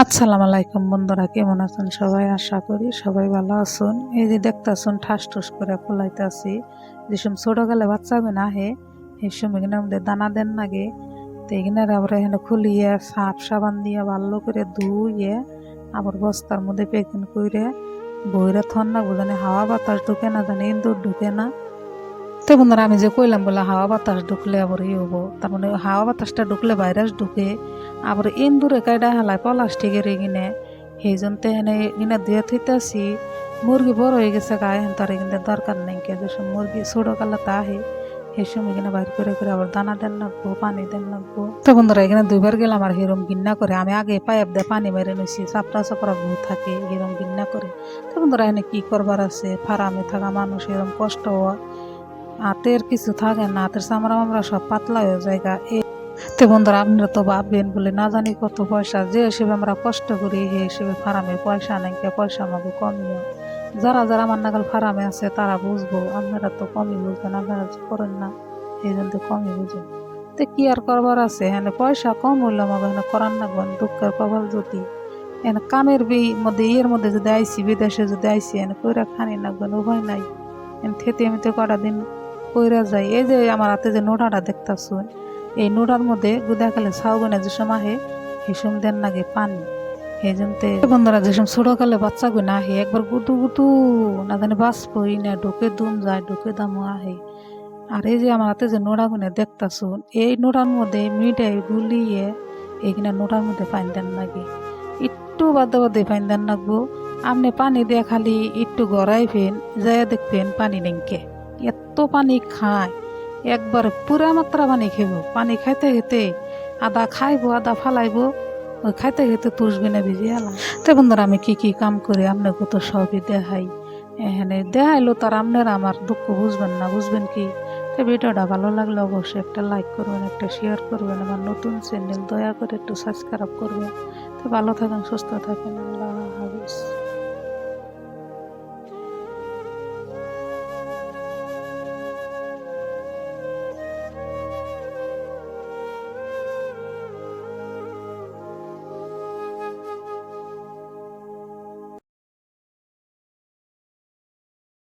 আসসালামু আলাইকুম বন্ধুরা, কেমন আছেন সবাই? আশা করি সবাই ভালো আছেন। এই যে দেখতেছেন ঠাস ঠুস করে ফলাইতেছি, যেসব ছোটকালে বাচ্চাগুলো আহে সেই সময় এখানে আমাদের দানা দেন লাগে। তো এখানে আবার এখানে খুলিয়ে সাপ সাবান দিয়ে ভালো করে ধুইয়ে আবার বস্তার মধ্যে প্যাকিং করে বইরে থন না জানি হাওয়া বাতাস ঢুকে না, জানি ইঁদুর ঢুকে না। তো বন্ধুরা, আমি যে কইলাম বলে হাওয়া বাতাস ঢুকলে আবার ই হবো, তার মানে হাওয়া বাতাসটা ঢুকলে ভাইরাস ঢুকে আবার ইন্দুরে কায়দা হালায় প্লাস্টিকের এগিনে সেই জন্য এনে এনে ধুয়ে থইতেছি। মুরগি বড় হয়ে গেছে গায়ে হেন, তার এখানে দরকার নেই কে, যেসব মুরগি ছোটো কালাতে আহে সেই সময় এখানে বাইর করে করে আবার দানা দেন লাগবো, পানি দেন লাগবো। তো বন্ধুরা, এখানে দুইবার গেলাম আর হিরম গিন্না করে, আমি আগে পাইপ দিয়ে পানি মেরে নিছি, চাপড়া চাপড়া বহু থাকে হিরম গিন্না করে। তো বন্ধুরা, এখানে কি করবার আছে, ফার্মে থাকা মানুষ এরকম কষ্ট হওয়া, হাতের কিছু থাকে না, হাতের চামড়া মামড়া সব পাতলা হয়ে জায়গা। তো বন্ধুরা, আপনারা তো ভাববেন বলে না জানি কত পয়সা, যে হিসেবে আমরা কষ্ট করি সেই হিসেবে ফার্মে পয়সা নাই, কে পয়সা আমাকে কমিও। যারা যারা আমার নাগাল ফার্মে আছে তারা বুঝবো, আপনারা তো কমই বুঝবেন, আপনারা করেন না এই জন্য কমই বুঝেন। তো কি আর করবার আছে, হ্যাঁ পয়সা কম হইলে আমাকে এখানে করার নাগবেন, দুঃখের কপাল যদি এনে কামের মধ্যে ইয়ের মধ্যে যদি আইসি, বিদেশে যদি আইসি এনে কইরা খানি নাগবেন, উভয় নাই। এনে থেতে এমনিতে কটা দিন কইরা যায়। এই যে আমার হাতে যে নোটাটা দেখতেছো, এই নোটার মধ্যে গুদা খালে ছাউগুনে যেসম আহে সেসম দেন লাগে পানি। সেই জন্য বন্ধুরা, যেসব ছোটকালে বাচ্চা গুনা আহে একবার গুতু গুতু না জানি বাঁচবই না, ঢুকে দুম যায়, ঢুকে দামও আহে। আর এই যে আমার হাতে যে নোড়া গুনে দেখতেছো, এই নোড়ার মধ্যে মিঠাই গুলিয়ে এইখানে নোড়ার মধ্যে পানি দেন লাগে, একটু বাদে বাদে পানি দেন লাগবো। আপনি পানি দিয়ে খালি একটু গড়াইবেন, যাইয়া দেখবেন পানি নেংকে এত পানি খায়, একবার পুরা মাত্রা পানি খেব। পানি খাইতে খেতে আদা খাইবো আদা ফালাইবো, ওই খাইতে খেতে তুষবে না ভিজে এলাম। তো বন্ধুরা, আমি কি কি কাম করি আপনাকে তো সবই দেখাই, এখানে দেখাইলো তার আপনারা আমার দুঃখ বুঝবেন না, বুঝবেন কি? তো ভিডিওটা ভালো লাগলে অবশ্যই একটা লাইক করবেন, একটা শেয়ার করবেন, আমার নতুন চ্যানেল দয়া করে একটু সাবস্ক্রাইব করবেন। তো ভালো থাকেন, সুস্থ থাকেন।